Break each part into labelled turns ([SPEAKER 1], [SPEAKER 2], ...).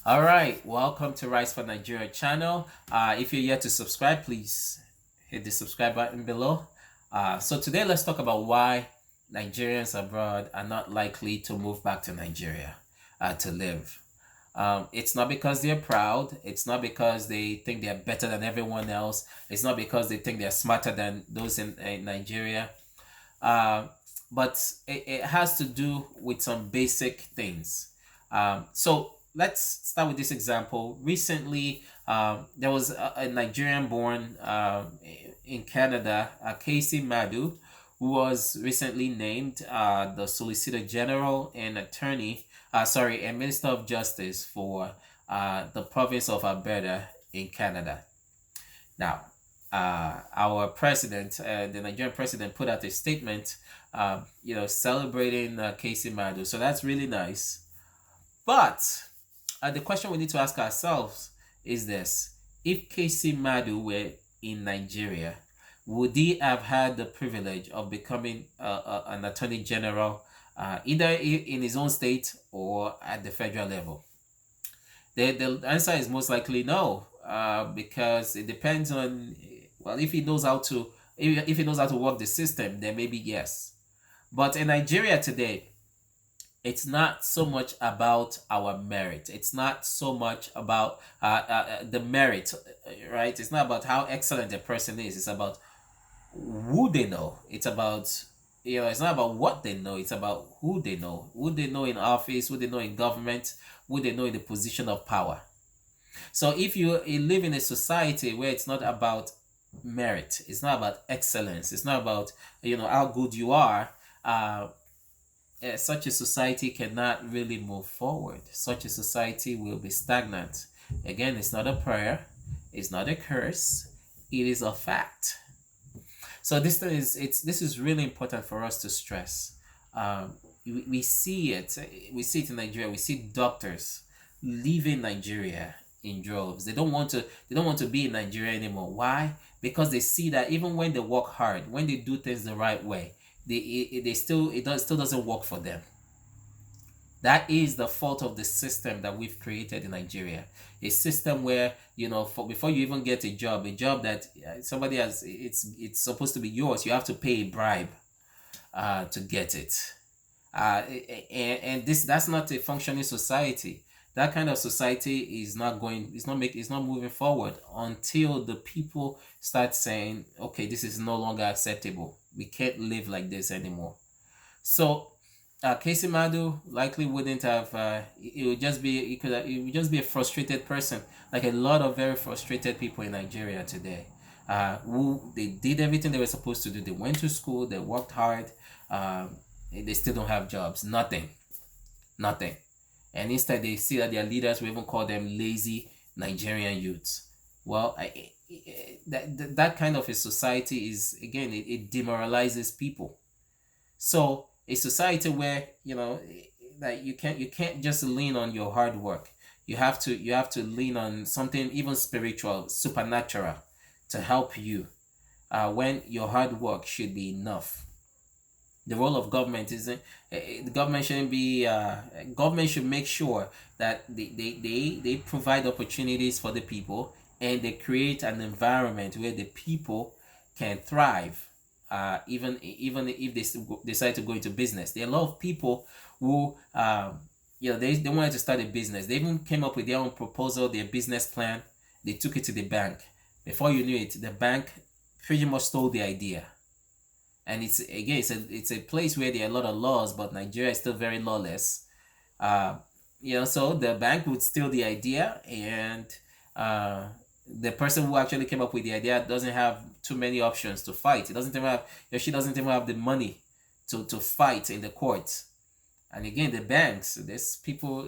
[SPEAKER 1] All right, welcome to Rise for Nigeria channel. If you're yet to subscribe, please hit the subscribe button below. So today let's talk about why Nigerians abroad are not likely to move back to Nigeria to live. It's not because they're proud. It's not because they think they're better than everyone else. It's not because they think they're smarter than those in Nigeria. Uh, but it has to do with some basic things. So let's start with this example. Recently, there was a Nigerian born in Canada, Kaycee Madu, who was recently named the Solicitor General and and Minister of Justice for the province of Alberta in Canada. Now, our president, the Nigerian president, put out a statement, celebrating Kaycee Madu. So that's really nice. But the question we need to ask ourselves is this: if Kaycee Madu were in Nigeria, would he have had the privilege of becoming an attorney general, either in his own state or at the federal level? The answer is most likely no, because it depends on, well, if he knows how to, if he knows how to work the system, then maybe yes. But in Nigeria today, it's not so much about our merit. It's not so much about the merit, right? It's not about how excellent a person is. It's about who they know. It's about, it's not about what they know. It's about who they know. Who they know in office, who they know in government, who they know in the position of power. So if you live in a society where it's not about merit, it's not about excellence, it's not about how good you are, such a society cannot really move forward. Such a society will be stagnant. Again, it's not a prayer, it's not a curse, it is a fact. So this is really important for us to stress. We see it. We see it in Nigeria. We see doctors leaving Nigeria in droves. They don't want to. They don't want to be in Nigeria anymore. Why? Because they see that even when they work hard, when they do things the right way, they still still doesn't work for them. That is the fault of the system that we've created in Nigeria. A system where, before you even get a job that somebody has, it's supposed to be yours, you have to pay a bribe to get it. And that's not a functioning society. That kind of society is not moving forward until the people start saying, okay, this is no longer acceptable. We can't live like this anymore. So Kaycee Madu likely wouldn't have. It would just be it would just be a frustrated person, like a lot of very frustrated people in Nigeria today, who they did everything they were supposed to do. They went to school, they worked hard, they still don't have jobs. Nothing, and instead they see that their leaders will even call them lazy Nigerian youths. Well, that kind of a society is, again, it demoralizes people. So a society where that you can't just lean on your hard work. You have to lean on something even spiritual, supernatural, to help you, when your hard work should be enough. The role of government isn't the government shouldn't be government should make sure that they provide opportunities for the people, and they create an environment where the people can thrive, even if they decide to go into business. There are a lot of people who they wanted to start a business. They even came up with their own proposal, their business plan. They took it to the bank. Before you knew it, the bank pretty much stole the idea. And it's a place where there are a lot of laws, but Nigeria is still very lawless. So the bank would steal the idea, and the person who actually came up with the idea doesn't have too many options to fight. It doesn't even have, she doesn't even have the money to fight in the courts. And again, the banks, there's people,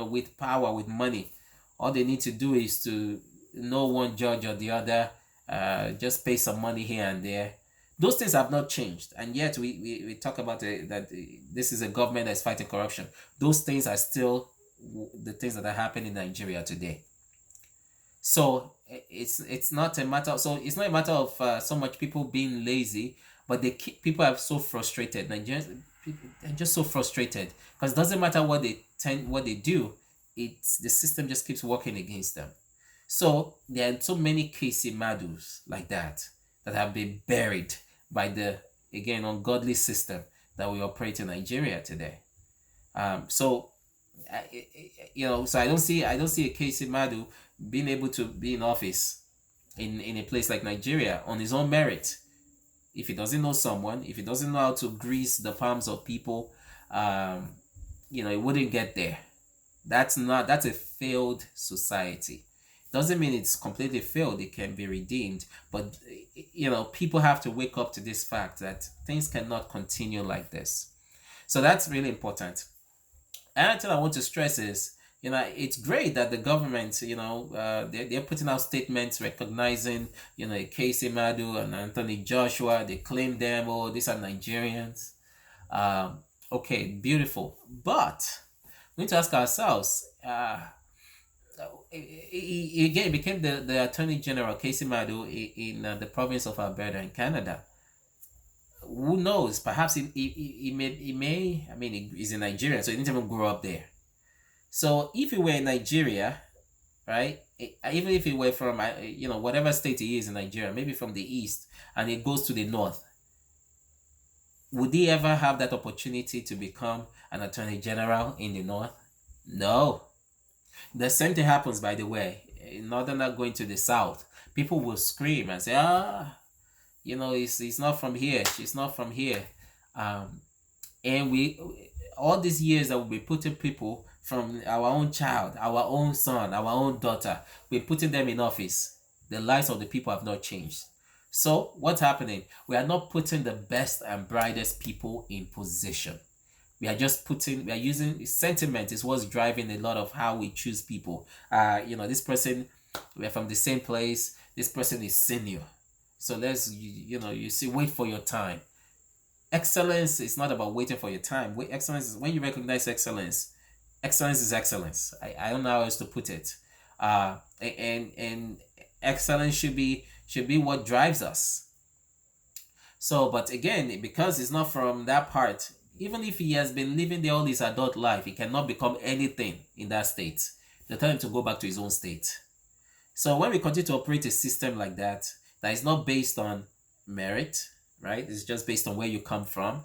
[SPEAKER 1] with power, with money. All they need to do is to know one judge or the other, just pay some money here and there. Those things have not changed, and yet we talk about that this is a government that's fighting corruption. Those things are still the things that are happening in Nigeria today. So it's not a matter. So it's not a matter of so much people being lazy, but people are so frustrated. Nigerians, they're just so frustrated because it doesn't matter what they do. it's the system just keeps working against them. So there are so many Kaycee Madus like that have been buried by the, again, ungodly system that we operate in Nigeria today. So so I don't see a Kaycee Madu being able to be in office in a place like Nigeria on his own merit. If he doesn't know someone, if he doesn't know how to grease the palms of people, um, he wouldn't get there. That's a failed society. Doesn't mean it's completely failed. It can be redeemed, but people have to wake up to this fact that things cannot continue like this. So that's really important. Another thing I want to stress is, it's great that the government, they're putting out statements recognizing, Kaycee Madu and Anthony Joshua. They claim them, oh, these are Nigerians. Okay, beautiful. But we need to ask ourselves, again, it became the Attorney General, Kaycee Madu, in the province of Alberta in Canada. Who knows? Perhaps he may, I mean, he's in Nigeria, so he didn't even grow up there. So if he were in Nigeria, right, even if he were from, whatever state he is in Nigeria, maybe from the east, and he goes to the north, would he ever have that opportunity to become an attorney general in the north? No. The same thing happens, by the way. In northern going to the south, people will scream and say, he's not from here, she's not from here. And we, all these years that we'll be putting people from our own child, our own son, our own daughter, we're putting them in office. The lives of the people have not changed. So what's happening? We are not putting the best and brightest people in position. We are using sentiment is what's driving a lot of how we choose people. This person, we're from the same place, this person is senior. So you see, wait for your time. Excellence is not about waiting for your time. Excellence is when you recognize excellence. Excellence is excellence. I don't know how else to put it. And excellence should be what drives us. So, but again, because it's not from that part, even if he has been living there all his adult life, he cannot become anything in that state. They tell him to go back to his own state. So when we continue to operate a system like that is not based on merit, right? It's just based on where you come from.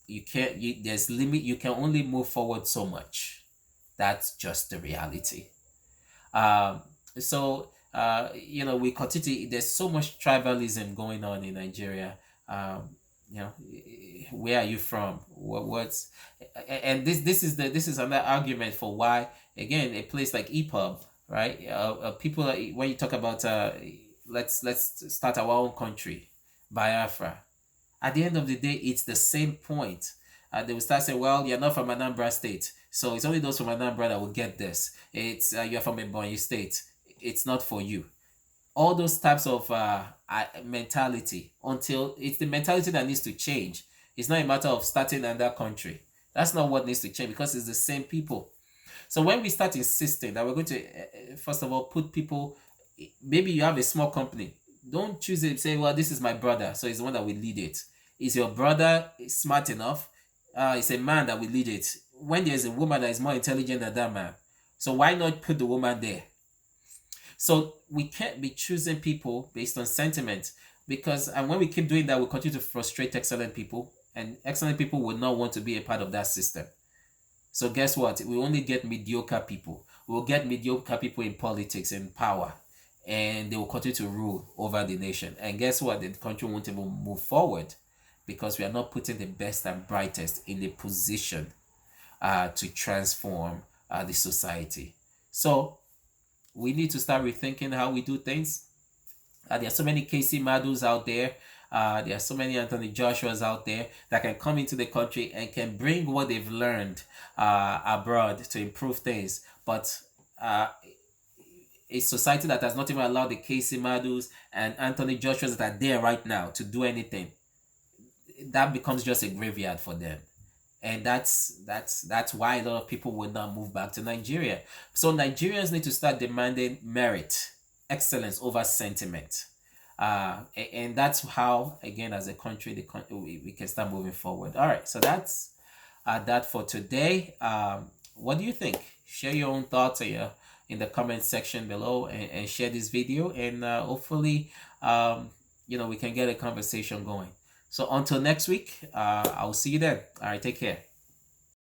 [SPEAKER 1] There's limit. You can only move forward so much. That's just the reality. We continue. There's so much tribalism going on in Nigeria. Where are you from? What's and this is another argument for why, again, a place like EPUB, right? People, when you talk about let's start our own country, Biafra. At the end of the day, it's the same point. They will start saying, well, you're not from Anambra State, so it's only those from Anambra that will get this. It's you're from Ebonyi State, it's not for you. All those types of mentality, until it's the mentality that needs to change. It's not a matter of starting another country. That's not what needs to change, because it's the same people. So when we start insisting that we're going to, first of all, put people, maybe you have a small company. Don't choose it, say, well, this is my brother, so he's the one that will lead it. Is your brother smart enough? It's a man that will lead it. When there's a woman that is more intelligent than that man, so why not put the woman there? So we can't be choosing people based on sentiment, and when we keep doing that, we continue to frustrate excellent people, and excellent people will not want to be a part of that system. So guess what? We only get mediocre people. We'll get mediocre people in politics and power, and they will continue to rule over the nation. And guess what? The country won't even move forward, because we are not putting the best and brightest in a position to transform the society. So we need to start rethinking how we do things. There are so many Kaycee Madus out there. There are so many Anthony Joshuas out there that can come into the country and can bring what they've learned abroad to improve things. But a society that has not even allowed the Kaycee Madus and Anthony Joshuas that are there right now to do anything, that becomes just a graveyard for them. And that's why a lot of people will not move back to Nigeria. So Nigerians need to start demanding merit, excellence over sentiment. And that's how, again, as a country, we can start moving forward. All right, so that's that for today. What do you think? share your own thoughts in the comment section below, and share this video, and hopefully we can get a conversation going. So until next week, I'll see you then. All right, take care.